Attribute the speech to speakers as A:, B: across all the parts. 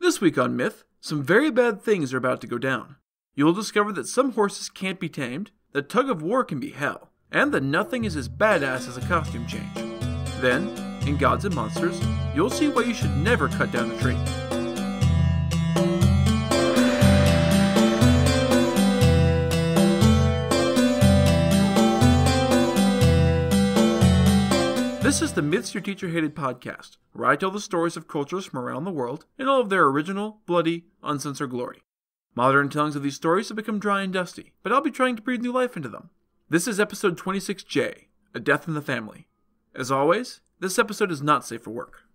A: This week on Myth, some very bad things are about to go down. You'll discover that some horses can't be tamed, that tug of war can be hell, and that nothing is as badass as a costume change. Then, in Gods and Monsters, you'll see why you should never cut down a tree. This is the Myths Your Teacher Hated podcast, where I tell the stories of cultures from around the world in all of their original, bloody, uncensored glory. Modern tellings of these stories have become dry and dusty, but I'll be trying to breathe new life into them. This is episode 26J, A Death in the Family. As always, this episode is not safe for work.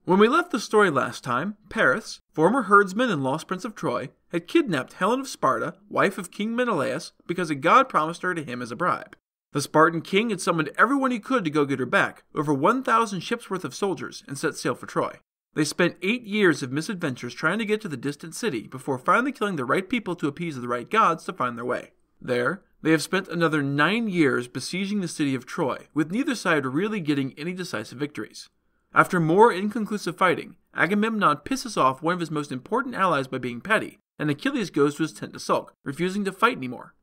A: When we left the story last time, Paris, former herdsman and lost prince of Troy, had kidnapped Helen of Sparta, wife of King Menelaus, because a god promised her to him as a bribe. The Spartan king had summoned everyone he could to go get her back, over 1,000 ships worth of soldiers, and set sail for Troy. They spent 8 years of misadventures trying to get to the distant city, before finally killing the right people to appease the right gods to find their way. There, they have spent another 9 years besieging the city of Troy, with neither side really getting any decisive victories. After more inconclusive fighting, Agamemnon pisses off one of his most important allies by being petty, and Achilles goes to his tent to sulk, refusing to fight anymore.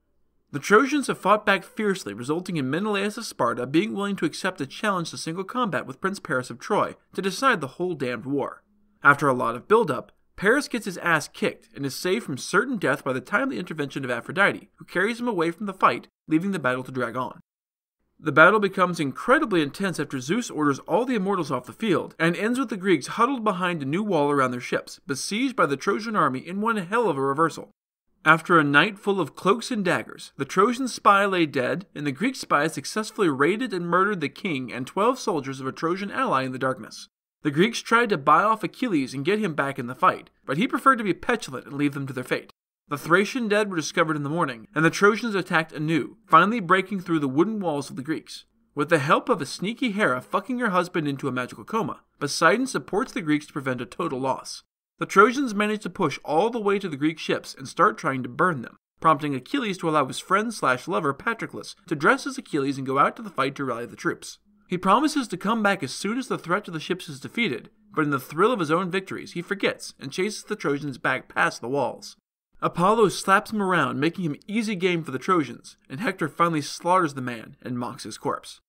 A: The Trojans have fought back fiercely, resulting in Menelaus of Sparta being willing to accept a challenge to single combat with Prince Paris of Troy to decide the whole damned war. After a lot of build-up, Paris gets his ass kicked and is saved from certain death by the timely intervention of Aphrodite, who carries him away from the fight, leaving the battle to drag on. The battle becomes incredibly intense after Zeus orders all the immortals off the field, and ends with the Greeks huddled behind a new wall around their ships, besieged by the Trojan army in one hell of a reversal. After a night full of cloaks and daggers, the Trojan spy lay dead, and the Greek spy successfully raided and murdered the king and 12 soldiers of a Trojan ally in the darkness. The Greeks tried to buy off Achilles and get him back in the fight, but he preferred to be petulant and leave them to their fate. The Thracian dead were discovered in the morning, and the Trojans attacked anew, finally breaking through the wooden walls of the Greeks. With the help of a sneaky Hera fucking her husband into a magical coma, Poseidon supports the Greeks to prevent a total loss. The Trojans manage to push all the way to the Greek ships and start trying to burn them, prompting Achilles to allow his friend/lover Patroclus to dress as Achilles and go out to the fight to rally the troops. He promises to come back as soon as the threat to the ships is defeated, but in the thrill of his own victories, he forgets and chases the Trojans back past the walls. Apollo slaps him around, making him easy game for the Trojans, and Hector finally slaughters the man and mocks his corpse.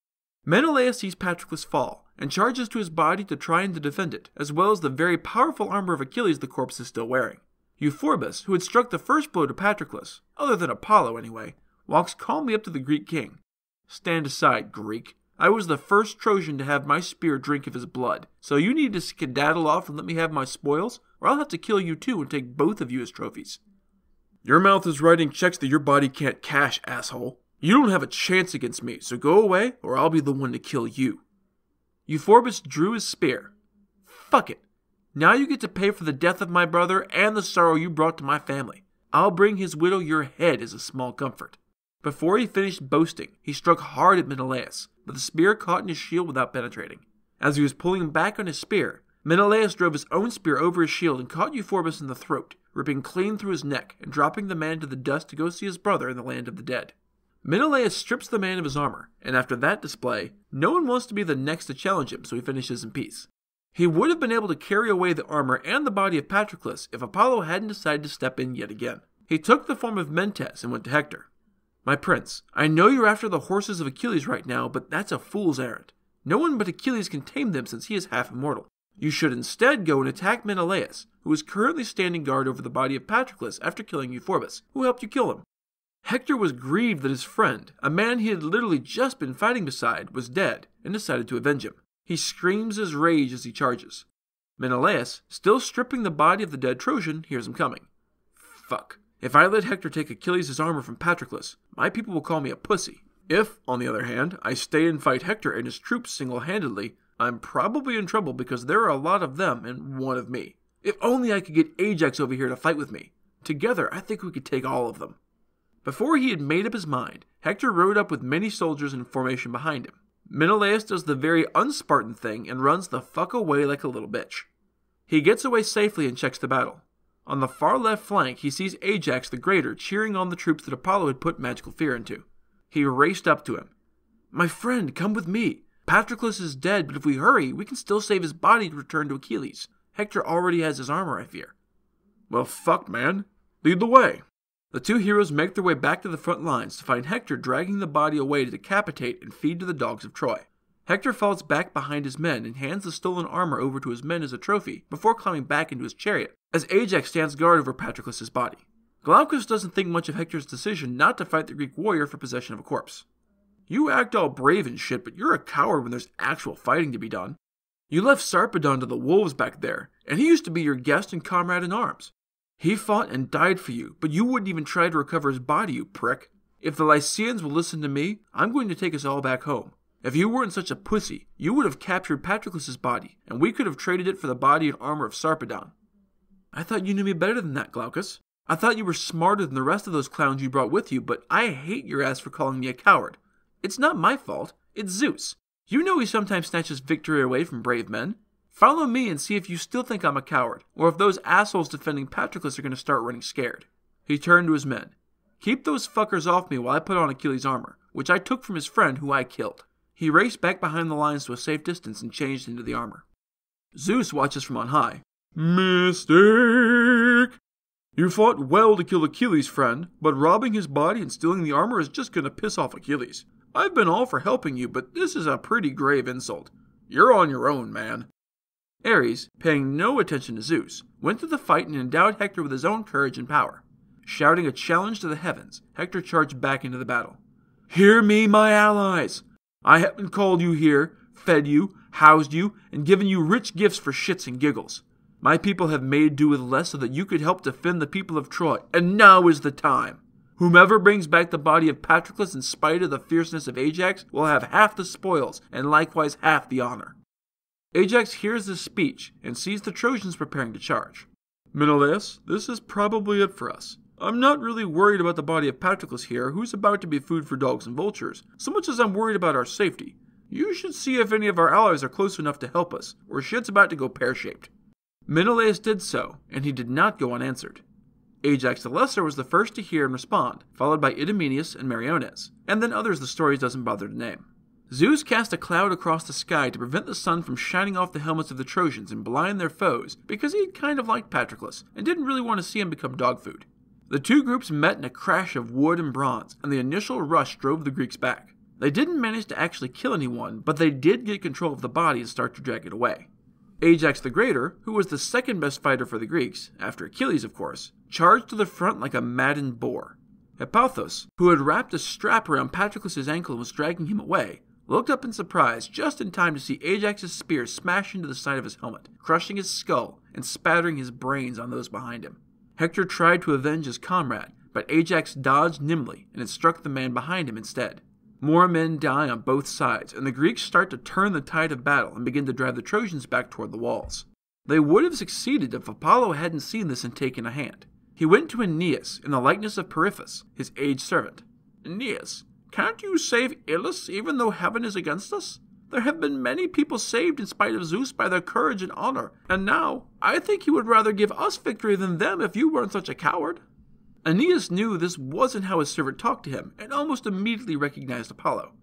A: Menelaus sees Patroclus fall, and charges to his body to try and to defend it, as well as the very powerful armor of Achilles the corpse is still wearing. Euphorbus, who had struck the first blow to Patroclus, other than Apollo anyway, walks calmly up to the Greek king. "Stand aside, Greek. I was the first Trojan to have my spear drink of his blood, so you need to skedaddle off and let me have my spoils, or I'll have to kill you too and take both of you as trophies." "Your mouth is writing checks that your body can't cash, asshole. You don't have a chance against me, so go away, or I'll be the one to kill you." Euphorbus drew his spear. "Fuck it. Now you get to pay for the death of my brother and the sorrow you brought to my family. I'll bring his widow your head as a small comfort." Before he finished boasting, he struck hard at Menelaus, but the spear caught in his shield without penetrating. As he was pulling back on his spear, Menelaus drove his own spear over his shield and caught Euphorbus in the throat, ripping clean through his neck and dropping the man to the dust to go see his brother in the land of the dead. Menelaus strips the man of his armor, and after that display, no one wants to be the next to challenge him, so he finishes in peace. He would have been able to carry away the armor and the body of Patroclus if Apollo hadn't decided to step in yet again. He took the form of Mentes and went to Hector. "My prince, I know you're after the horses of Achilles right now, but that's a fool's errand. No one but Achilles can tame them since he is half immortal. You should instead go and attack Menelaus, who is currently standing guard over the body of Patroclus after killing Euphorbus, who helped you kill him." Hector was grieved that his friend, a man he had literally just been fighting beside, was dead, and decided to avenge him. He screams his rage as he charges. Menelaus, still stripping the body of the dead Trojan, hears him coming. "Fuck. If I let Hector take Achilles' armor from Patroclus, my people will call me a pussy. If, on the other hand, I stay and fight Hector and his troops single-handedly, I'm probably in trouble because there are a lot of them and one of me. If only I could get Ajax over here to fight with me. Together, I think we could take all of them." Before he had made up his mind, Hector rode up with many soldiers in formation behind him. Menelaus does the very un-Spartan thing and runs the fuck away like a little bitch. He gets away safely and checks the battle. On the far left flank, he sees Ajax the Greater cheering on the troops that Apollo had put magical fear into. He raced up to him. "My friend, come with me. Patroclus is dead, but if we hurry, we can still save his body to return to Achilles. Hector already has his armor, I fear. Well, fuck, man. Lead the way. The two heroes make their way back to the front lines to find Hector dragging the body away to decapitate and feed to the dogs of Troy. Hector falls back behind his men and hands the stolen armor over to his men as a trophy before climbing back into his chariot, as Ajax stands guard over Patroclus' body. Glaucus doesn't think much of Hector's decision not to fight the Greek warrior for possession of a corpse. You act all brave and shit, but you're a coward when there's actual fighting to be done. You left Sarpedon to the wolves back there, and he used to be your guest and comrade in arms. He fought and died for you, but you wouldn't even try to recover his body, you prick. If the Lycians will listen to me, I'm going to take us all back home. If you weren't such a pussy, you would have captured Patroclus' body, and we could have traded it for the body and armor of Sarpedon. I thought you knew me better than that, Glaucus. I thought you were smarter than the rest of those clowns you brought with you, but I hate your ass for calling me a coward. It's not my fault, it's Zeus. You know he sometimes snatches victory away from brave men. Follow me and see if you still think I'm a coward, or if those assholes defending Patroclus are going to start running scared. He turned to his men. Keep those fuckers off me while I put on Achilles' armor, which I took from his friend who I killed. He raced back behind the lines to a safe distance and changed into the armor. Zeus watches from on high. Mistake! You fought well to kill Achilles, friend, but robbing his body and stealing the armor is just going to piss off Achilles. I've been all for helping you, but this is a pretty grave insult. You're on your own, man. Ares, paying no attention to Zeus, went through the fight and endowed Hector with his own courage and power. Shouting a challenge to the heavens, Hector charged back into the battle. Hear me, my allies! I haven't called you here, fed you, housed you, and given you rich gifts for shits and giggles. My people have made do with less so that you could help defend the people of Troy, and now is the time. Whomever brings back the body of Patroclus in spite of the fierceness of Ajax will have half the spoils, and likewise half the honor. Ajax hears this speech, and sees the Trojans preparing to charge. Menelaus, this is probably it for us. I'm not really worried about the body of Patroclus here, who's about to be food for dogs and vultures, so much as I'm worried about our safety. You should see if any of our allies are close enough to help us, or shit's about to go pear-shaped. Menelaus did so, and he did not go unanswered. Ajax the Lesser was the first to hear and respond, followed by Idomeneus and Meriones, and then others the story doesn't bother to name. Zeus cast a cloud across the sky to prevent the sun from shining off the helmets of the Trojans and blind their foes, because he kind of liked Patroclus, and didn't really want to see him become dog food. The two groups met in a crash of wood and bronze, and the initial rush drove the Greeks back. They didn't manage to actually kill anyone, but they did get control of the body and start to drag it away. Ajax the Greater, who was the second best fighter for the Greeks, after Achilles of course, charged to the front like a maddened boar. Hippothous, who had wrapped a strap around Patroclus' ankle and was dragging him away, looked up in surprise just in time to see Ajax's spear smash into the side of his helmet, crushing his skull and spattering his brains on those behind him. Hector tried to avenge his comrade, but Ajax dodged nimbly and it struck the man behind him instead. More men die on both sides, and the Greeks start to turn the tide of battle and begin to drive the Trojans back toward the walls. They would have succeeded if Apollo hadn't seen this and taken a hand. He went to Aeneas in the likeness of Periphas, his aged servant. Aeneas, can't you save Ilus even though heaven is against us? There have been many people saved in spite of Zeus by their courage and honor, and now I think you would rather give us victory than them if you weren't such a coward. Aeneas knew this wasn't how his servant talked to him, and almost immediately recognized Apollo.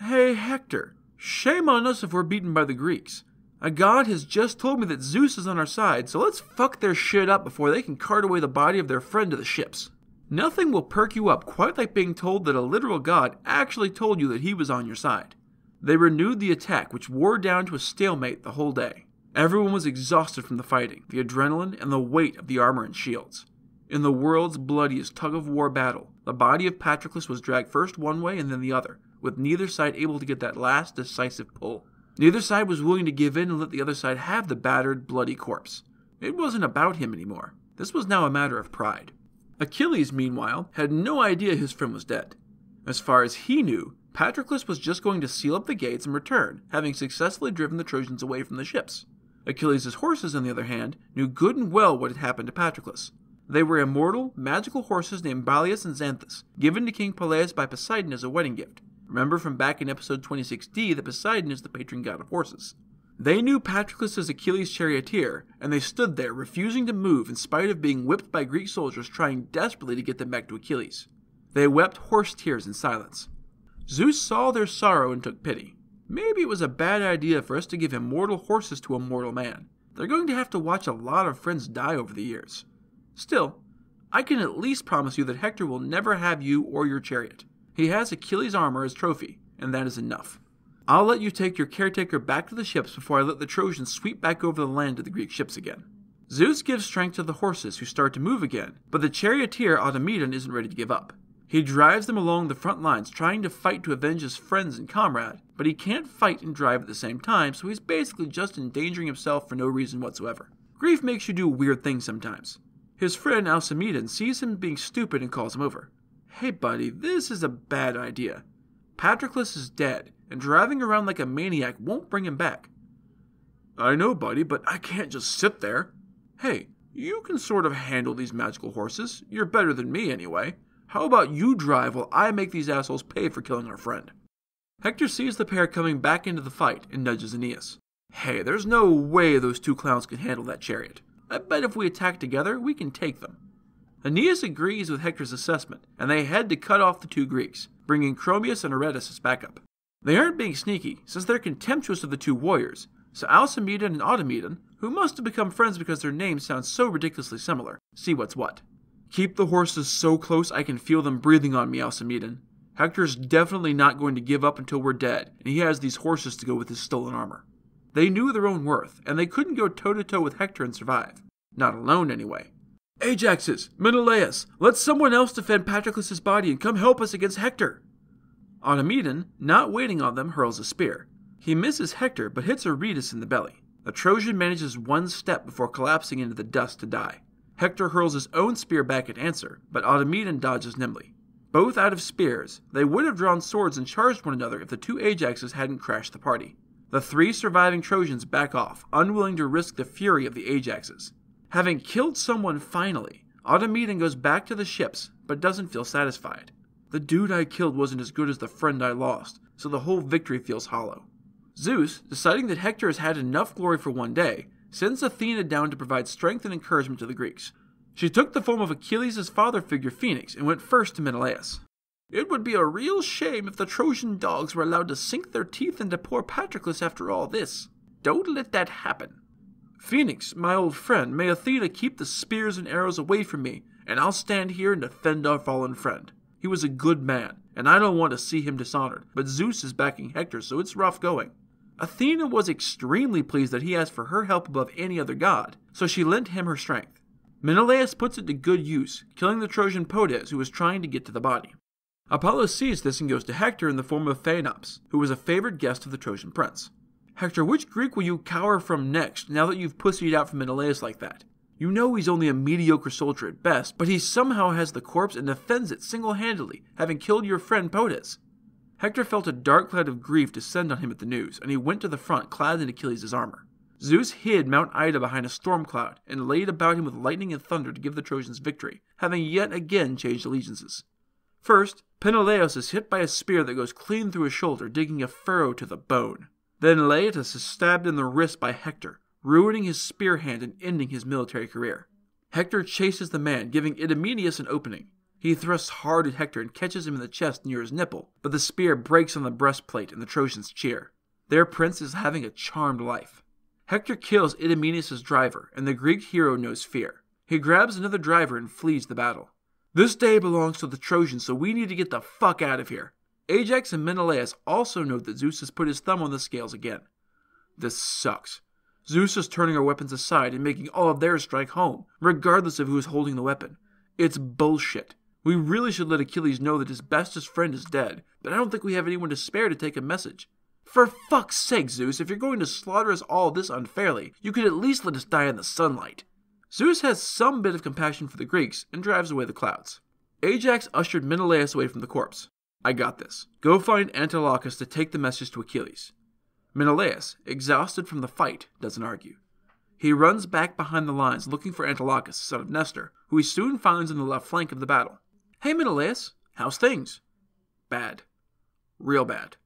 A: Hey, Hector, shame on us if we're beaten by the Greeks. A god has just told me that Zeus is on our side, so let's fuck their shit up before they can cart away the body of their friend to the ships. Nothing will perk you up quite like being told that a literal god actually told you that he was on your side. They renewed the attack, which wore down to a stalemate the whole day. Everyone was exhausted from the fighting, the adrenaline, and the weight of the armor and shields. In the world's bloodiest tug-of-war battle, the body of Patroclus was dragged first one way and then the other, with neither side able to get that last decisive pull. Neither side was willing to give in and let the other side have the battered, bloody corpse. It wasn't about him anymore. This was now a matter of pride. Achilles, meanwhile, had no idea his friend was dead. As far as he knew, Patroclus was just going to seal up the gates and return, having successfully driven the Trojans away from the ships. Achilles' horses, on the other hand, knew good and well what had happened to Patroclus. They were immortal, magical horses named Balius and Xanthus, given to King Peleus by Poseidon as a wedding gift. Remember from back in episode 26D that Poseidon is the patron god of horses. They knew Patroclus as Achilles' charioteer, and they stood there, refusing to move in spite of being whipped by Greek soldiers trying desperately to get them back to Achilles. They wept horse tears in silence. Zeus saw their sorrow and took pity. Maybe it was a bad idea for us to give immortal horses to a mortal man. they're going to have to watch a lot of friends die over the years. Still, I can at least promise you that Hector will never have you or your chariot. He has Achilles' armor as trophy, and that is enough. I'll let you take your caretaker back to the ships before I let the Trojans sweep back over the land to the Greek ships again. Zeus gives strength to the horses, who start to move again, but the charioteer Automedon isn't ready to give up. He drives them along the front lines, trying to fight to avenge his friends and comrade, but he can't fight and drive at the same time, so he's basically just endangering himself for no reason whatsoever. Grief makes you do weird things sometimes. His friend Alcimedon sees him being stupid and calls him over. Hey buddy, this is a bad idea. Patroclus is dead, and driving around like a maniac won't bring him back. I know buddy, but I can't just sit there. Hey, you can sort of handle these magical horses. You're better than me anyway. How about you drive while I make these assholes pay for killing our friend? Hector sees the pair coming back into the fight and nudges Aeneas. Hey, there's no way those two clowns can handle that chariot. I bet if we attack together, we can take them. Aeneas agrees with Hector's assessment, and they head to cut off the two Greeks, bringing Chromius and Aretus as backup. They aren't being sneaky, since they're contemptuous of the two warriors, so Alcimedon and Automedon, who must have become friends because their names sound so ridiculously similar, see what's what. Keep the horses so close I can feel them breathing on me, Alcimedon. Hector's definitely not going to give up until we're dead, and he has these horses to go with his stolen armor. They knew their own worth, and they couldn't go toe-to-toe with Hector and survive. Not alone, anyway. Ajaxes! Menelaus! Let someone else defend Patroclus' body and come help us against Hector! Automedon, not waiting on them, hurls a spear. He misses Hector, but hits Aretus in the belly. The Trojan manages one step before collapsing into the dust to die. Hector hurls his own spear back in answer, but Automedon dodges nimbly. Both out of spears, they would have drawn swords and charged one another if the two Ajaxes hadn't crashed the party. The three surviving Trojans back off, unwilling to risk the fury of the Ajaxes. Having killed someone finally, Automedon goes back to the ships, but doesn't feel satisfied. The dude I killed wasn't as good as the friend I lost, so the whole victory feels hollow. Zeus, deciding that Hector has had enough glory for one day, sends Athena down to provide strength and encouragement to the Greeks. She took the form of Achilles' father figure Phoenix and went first to Menelaus. It would be a real shame if the Trojan dogs were allowed to sink their teeth into poor Patroclus after all this. Don't let that happen. Phoenix, my old friend, may Athena keep the spears and arrows away from me, and I'll stand here and defend our fallen friend. He was a good man, and I don't want to see him dishonored, but Zeus is backing Hector, so it's rough going. Athena was extremely pleased that he asked for her help above any other god, so she lent him her strength. Menelaus puts it to good use, killing the Trojan Podes who was trying to get to the body. Apollo sees this and goes to Hector in the form of Phaenops, who was a favored guest of the Trojan prince. Hector, which Greek will you cower from next now that you've pussied out from Menelaus like that? You know he's only a mediocre soldier at best, but he somehow has the corpse and defends it single-handedly, having killed your friend Podes. Hector felt a dark cloud of grief descend on him at the news, and he went to the front clad in Achilles' armor. Zeus hid Mount Ida behind a storm cloud, and laid about him with lightning and thunder to give the Trojans victory, having yet again changed allegiances. First, Peneleos is hit by a spear that goes clean through his shoulder, digging a furrow to the bone. Then Laetus is stabbed in the wrist by Hector, ruining his spear hand and ending his military career. Hector chases the man, giving Idomeneus an opening. He thrusts hard at Hector and catches him in the chest near his nipple, but the spear breaks on the breastplate and the Trojans cheer. Their prince is having a charmed life. Hector kills Idomeneus' driver, and the Greek hero knows fear. He grabs another driver and flees the battle. This day belongs to the Trojans, so we need to get the fuck out of here. Ajax and Menelaus also know that Zeus has put his thumb on the scales again. This sucks. Zeus is turning our weapons aside and making all of theirs strike home, regardless of who is holding the weapon. It's bullshit. We really should let Achilles know that his bestest friend is dead, but I don't think we have anyone to spare to take a message. For fuck's sake, Zeus, if you're going to slaughter us all this unfairly, you could at least let us die in the sunlight. Zeus has some bit of compassion for the Greeks and drives away the clouds. Ajax ushered Menelaus away from the corpse. I got this. Go find Antilochus to take the message to Achilles. Menelaus, exhausted from the fight, doesn't argue. He runs back behind the lines looking for Antilochus, son of Nestor, who he soon finds on the left flank of the battle. Hey Menelaus, how's things? Bad. Real bad.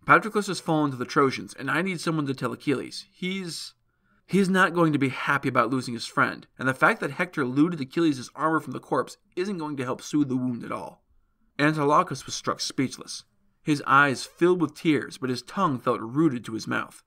A: Patroclus has fallen to the Trojans, and I need someone to tell Achilles. He's not going to be happy about losing his friend, and the fact that Hector looted Achilles' armor from the corpse isn't going to help soothe the wound at all. Antilochus was struck speechless. His eyes filled with tears, but his tongue felt rooted to his mouth.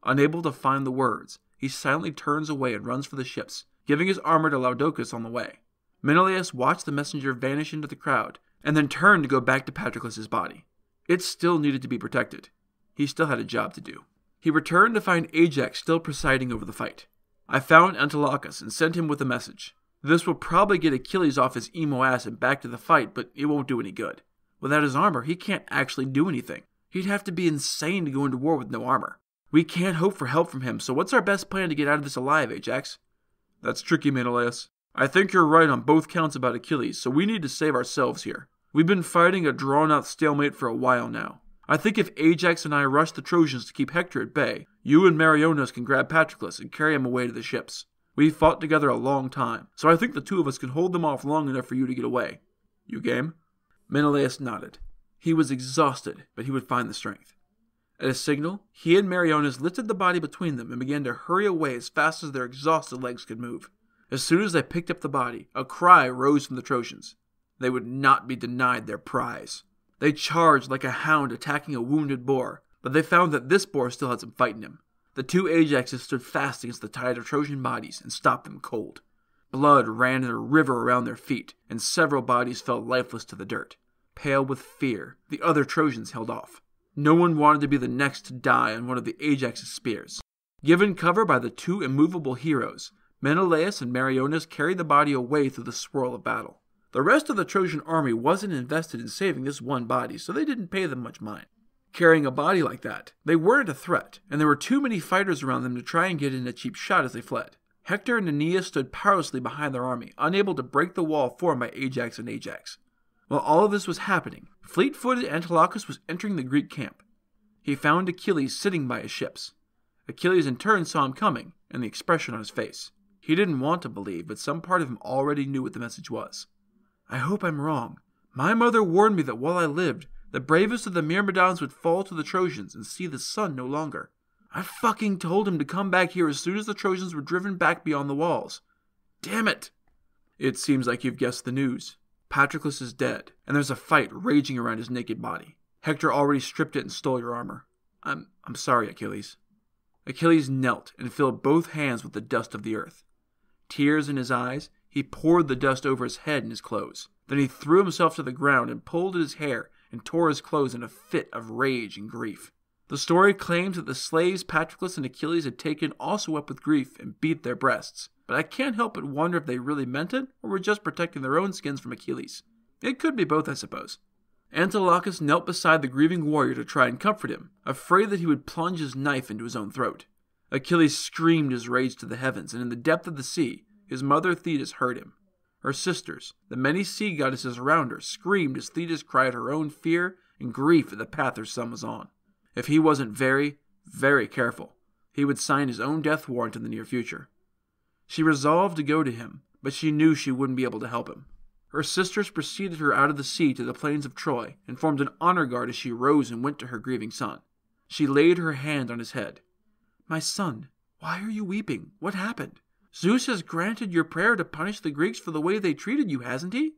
A: Unable to find the words, he silently turns away and runs for the ships, giving his armor to Laodocus on the way. Menelaus watched the messenger vanish into the crowd, and then turned to go back to Patroclus' body. It still needed to be protected. He still had a job to do. He returned to find Ajax still presiding over the fight. I found Antilochus and sent him with a message. This will probably get Achilles off his emo ass and back to the fight, but it won't do any good. Without his armor, he can't actually do anything. He'd have to be insane to go into war with no armor. We can't hope for help from him, so what's our best plan to get out of this alive, Ajax? That's tricky, Menelaus. I think you're right on both counts about Achilles, so we need to save ourselves here. We've been fighting a drawn-out stalemate for a while now. I think if Ajax and I rush the Trojans to keep Hector at bay, you and Meriones can grab Patroclus and carry him away to the ships. We've fought together a long time, so I think the two of us can hold them off long enough for you to get away. You game? Menelaus nodded. He was exhausted, but he would find the strength. At a signal, he and Meriones lifted the body between them and began to hurry away as fast as their exhausted legs could move. As soon as they picked up the body, a cry rose from the Trojans. They would not be denied their prize. They charged like a hound attacking a wounded boar, but they found that this boar still had some fight in him. The two Ajaxes stood fast against the tide of Trojan bodies and stopped them cold. Blood ran in a river around their feet, and several bodies fell lifeless to the dirt. Pale with fear, the other Trojans held off. No one wanted to be the next to die on one of the Ajax's spears. Given cover by the two immovable heroes, Menelaus and Meriones carried the body away through the swirl of battle. The rest of the Trojan army wasn't invested in saving this one body, so they didn't pay them much mind. Carrying a body like that, they weren't a threat, and there were too many fighters around them to try and get in a cheap shot as they fled. Hector and Aeneas stood powerlessly behind their army, unable to break the wall formed by Ajax and Ajax. While all of this was happening, fleet-footed Antilochus was entering the Greek camp. He found Achilles sitting by his ships. Achilles in turn saw him coming, and the expression on his face. He didn't want to believe, but some part of him already knew what the message was. I hope I'm wrong. My mother warned me that while I lived, the bravest of the Myrmidons would fall to the Trojans and see the sun no longer. I fucking told him to come back here as soon as the Trojans were driven back beyond the walls. Damn it! It seems like you've guessed the news. Patroclus is dead, and there's a fight raging around his naked body. Hector already stripped it and stole your armor. I'm sorry, Achilles. Achilles knelt and filled both hands with the dust of the earth. Tears in his eyes, he poured the dust over his head and his clothes. Then he threw himself to the ground and pulled at his hair and tore his clothes in a fit of rage and grief. The story claims that the slaves Patroclus and Achilles had taken also wept with grief and beat their breasts, but I can't help but wonder if they really meant it or were just protecting their own skins from Achilles. It could be both, I suppose. Antilochus knelt beside the grieving warrior to try and comfort him, afraid that he would plunge his knife into his own throat. Achilles screamed his rage to the heavens, and in the depth of the sea, his mother Thetis heard him. Her sisters, the many sea goddesses around her, screamed as Thetis cried her own fear and grief at the path her son was on. If he wasn't very, very careful, he would sign his own death warrant in the near future. She resolved to go to him, but she knew she wouldn't be able to help him. Her sisters preceded her out of the sea to the plains of Troy and formed an honor guard as she rose and went to her grieving son. She laid her hand on his head. My son, why are you weeping? What happened? Zeus has granted your prayer to punish the Greeks for the way they treated you, hasn't he?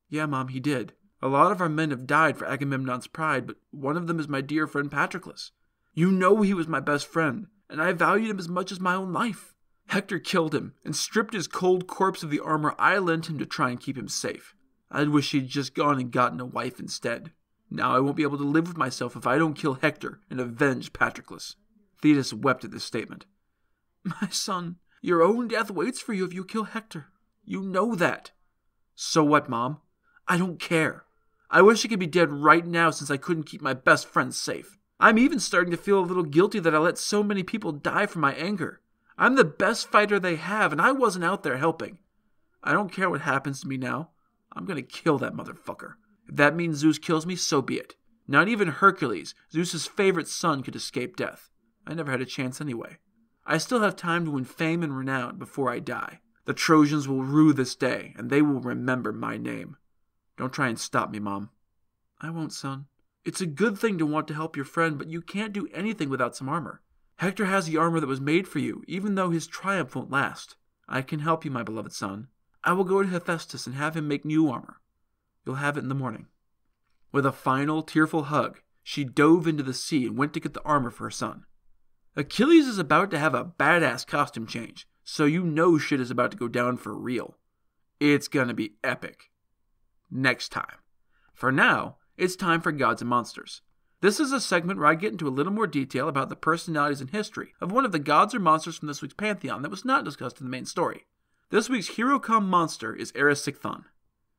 A: Yeah, Mom, he did. A lot of our men have died for Agamemnon's pride, but one of them is my dear friend Patroclus. You know he was my best friend, and I valued him as much as my own life. Hector killed him and stripped his cold corpse of the armor I lent him to try and keep him safe. I'd wish he'd just gone and gotten a wife instead. Now I won't be able to live with myself if I don't kill Hector and avenge Patroclus. Thetis wept at this statement. My son, your own death waits for you if you kill Hector. You know that. So what, Mom? I don't care. I wish I could be dead right now since I couldn't keep my best friend safe. I'm even starting to feel a little guilty that I let so many people die from my anger. I'm the best fighter they have, and I wasn't out there helping. I don't care what happens to me now. I'm going to kill that motherfucker. If that means Zeus kills me, so be it. Not even Hercules, Zeus's favorite son, could escape death. I never had a chance anyway. I still have time to win fame and renown before I die. The Trojans will rue this day, and they will remember my name. Don't try and stop me, Mom. I won't, son. It's a good thing to want to help your friend, but you can't do anything without some armor. Hector has the armor that was made for you, even though his triumph won't last. I can help you, my beloved son. I will go to Hephaestus and have him make new armor. You'll have it in the morning. With a final, tearful hug, she dove into the sea and went to get the armor for her son. Achilles is about to have a badass costume change, so you know shit is about to go down for real. It's gonna be epic. Next time. For now, it's time for Gods and Monsters. This is a segment where I get into a little more detail about the personalities and history of one of the gods or monsters from this week's pantheon that was not discussed in the main story. This week's hero come monster is Erysichthon.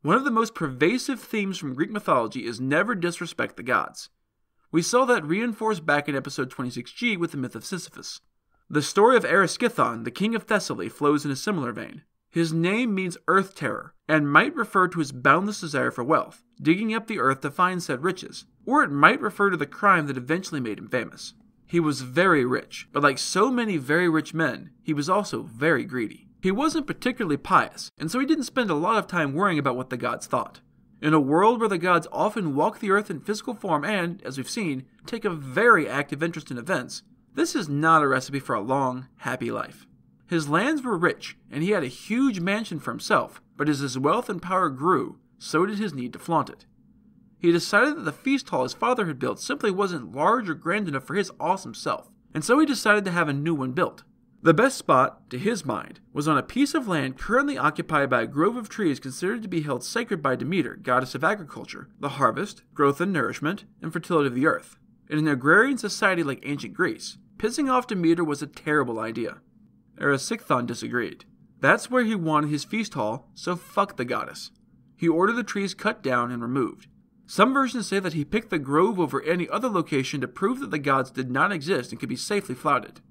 A: One of the most pervasive themes from Greek mythology is never disrespect the gods. We saw that reinforced back in episode 26G with the myth of Sisyphus. The story of Erysichthon, the king of Thessaly, flows in a similar vein. His name means earth terror, and might refer to his boundless desire for wealth, digging up the earth to find said riches, or it might refer to the crime that eventually made him famous. He was very rich, but like so many very rich men, he was also very greedy. He wasn't particularly pious, and so he didn't spend a lot of time worrying about what the gods thought. In a world where the gods often walk the earth in physical form and, as we've seen, take a very active interest in events, this is not a recipe for a long, happy life. His lands were rich, and he had a huge mansion for himself, but as his wealth and power grew, so did his need to flaunt it. He decided that the feast hall his father had built simply wasn't large or grand enough for his awesome self, and so he decided to have a new one built. The best spot, to his mind, was on a piece of land currently occupied by a grove of trees considered to be held sacred by Demeter, goddess of agriculture, the harvest, growth and nourishment, and fertility of the earth. In an agrarian society like ancient Greece, pissing off Demeter was a terrible idea. Erysichthon disagreed. That's where he wanted his feast hall, so fuck the goddess. He ordered the trees cut down and removed. Some versions say that he picked the grove over any other location to prove that the gods did not exist and could be safely flouted.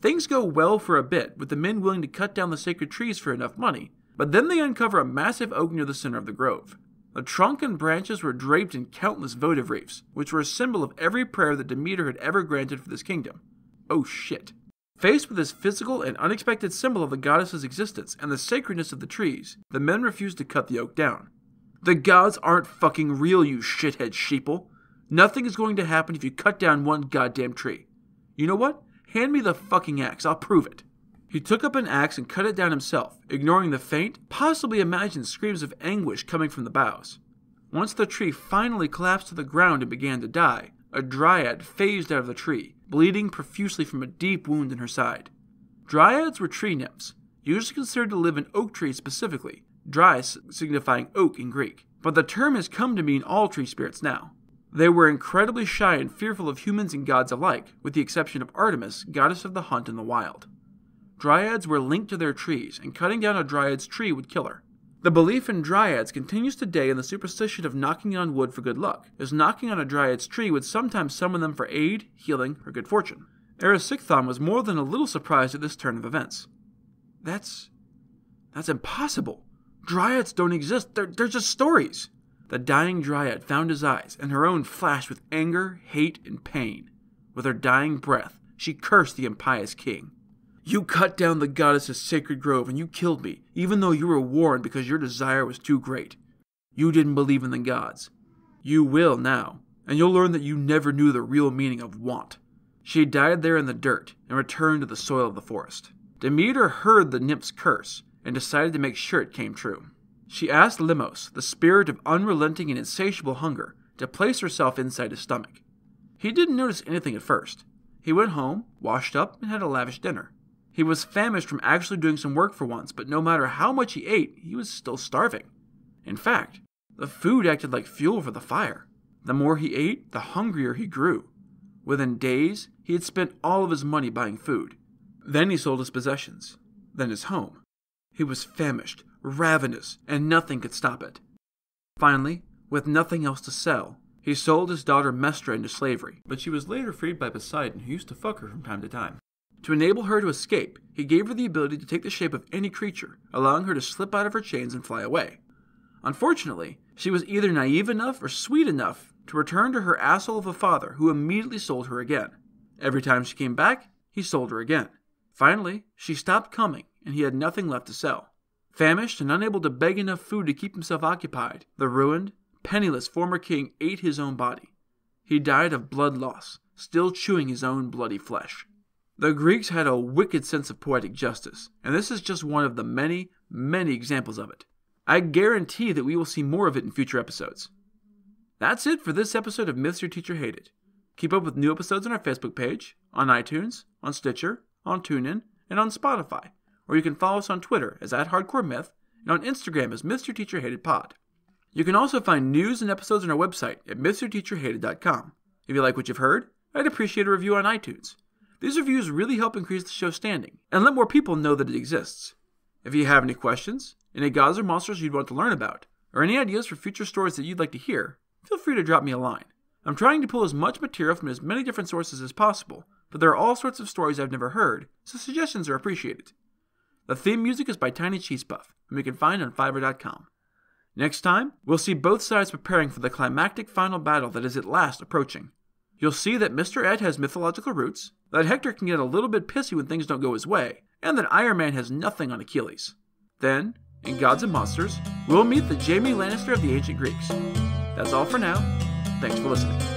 A: Things go well for a bit, with the men willing to cut down the sacred trees for enough money, but then they uncover a massive oak near the center of the grove. The trunk and branches were draped in countless votive wreaths, which were a symbol of every prayer that Demeter had ever granted for this kingdom. Oh shit. Faced with this physical and unexpected symbol of the goddess's existence and the sacredness of the trees, the men refused to cut the oak down. The gods aren't fucking real, you shithead sheeple. Nothing is going to happen if you cut down one goddamn tree. You know what? Hand me the fucking axe, I'll prove it. He took up an axe and cut it down himself, ignoring the faint, possibly imagined screams of anguish coming from the boughs. Once the tree finally collapsed to the ground and began to die, a dryad phased out of the tree, bleeding profusely from a deep wound in her side. Dryads were tree nymphs, usually considered to live in oak trees specifically, dryas signifying oak in Greek, but the term has come to mean all tree spirits now. They were incredibly shy and fearful of humans and gods alike, with the exception of Artemis, goddess of the hunt and the wild. Dryads were linked to their trees, and cutting down a dryad's tree would kill her. The belief in dryads continues today in the superstition of knocking on wood for good luck, as knocking on a dryad's tree would sometimes summon them for aid, healing, or good fortune. Erysichthon was more than a little surprised at this turn of events. That's impossible. Dryads don't exist, they're just stories. The dying dryad found his eyes, and her own flashed with anger, hate, and pain. With her dying breath, she cursed the impious king. You cut down the goddess's sacred grove, and you killed me, even though you were warned because your desire was too great. You didn't believe in the gods. You will now, and you'll learn that you never knew the real meaning of want. She died there in the dirt, and returned to the soil of the forest. Demeter heard the nymph's curse, and decided to make sure it came true. She asked Limos, the spirit of unrelenting and insatiable hunger, to place herself inside his stomach. He didn't notice anything at first. He went home, washed up, and had a lavish dinner. He was famished from actually doing some work for once, but no matter how much he ate, he was still starving. In fact, the food acted like fuel for the fire. The more he ate, the hungrier he grew. Within days, he had spent all of his money buying food. Then he sold his possessions. Then his home. He was famished, ravenous, and nothing could stop it. Finally, with nothing else to sell, he sold his daughter Mestra into slavery, but she was later freed by Poseidon, who used to fuck her from time to time. To enable her to escape, he gave her the ability to take the shape of any creature, allowing her to slip out of her chains and fly away. Unfortunately, she was either naive enough or sweet enough to return to her asshole of a father, who immediately sold her again. Every time she came back, he sold her again. Finally, she stopped coming, and he had nothing left to sell. Famished and unable to beg enough food to keep himself occupied, the ruined, penniless former king ate his own body. He died of blood loss, still chewing his own bloody flesh. The Greeks had a wicked sense of poetic justice, and this is just one of the many, many examples of it. I guarantee that we will see more of it in future episodes. That's it for this episode of Myths Your Teacher Hated. Keep up with new episodes on our Facebook page, on iTunes, on Stitcher, on TuneIn, and on Spotify, or you can follow us on Twitter as @HardcoreMyth and on Instagram as MrTeacherHatedPod. You can also find news and episodes on our website at MrTeacherHated.com. If you like what you've heard, I'd appreciate a review on iTunes. These reviews really help increase the show's standing and let more people know that it exists. If you have any questions, any gods or monsters you'd want to learn about, or any ideas for future stories that you'd like to hear, feel free to drop me a line. I'm trying to pull as much material from as many different sources as possible, but there are all sorts of stories I've never heard, so suggestions are appreciated. The theme music is by Tiny Cheese Puff, whom you can find on Fiverr.com. Next time, we'll see both sides preparing for the climactic final battle that is at last approaching. You'll see that Mr. Ed has mythological roots, that Hector can get a little bit pissy when things don't go his way, and that Iron Man has nothing on Achilles. Then, in Gods and Monsters, we'll meet the Jaime Lannister of the ancient Greeks. That's all for now. Thanks for listening.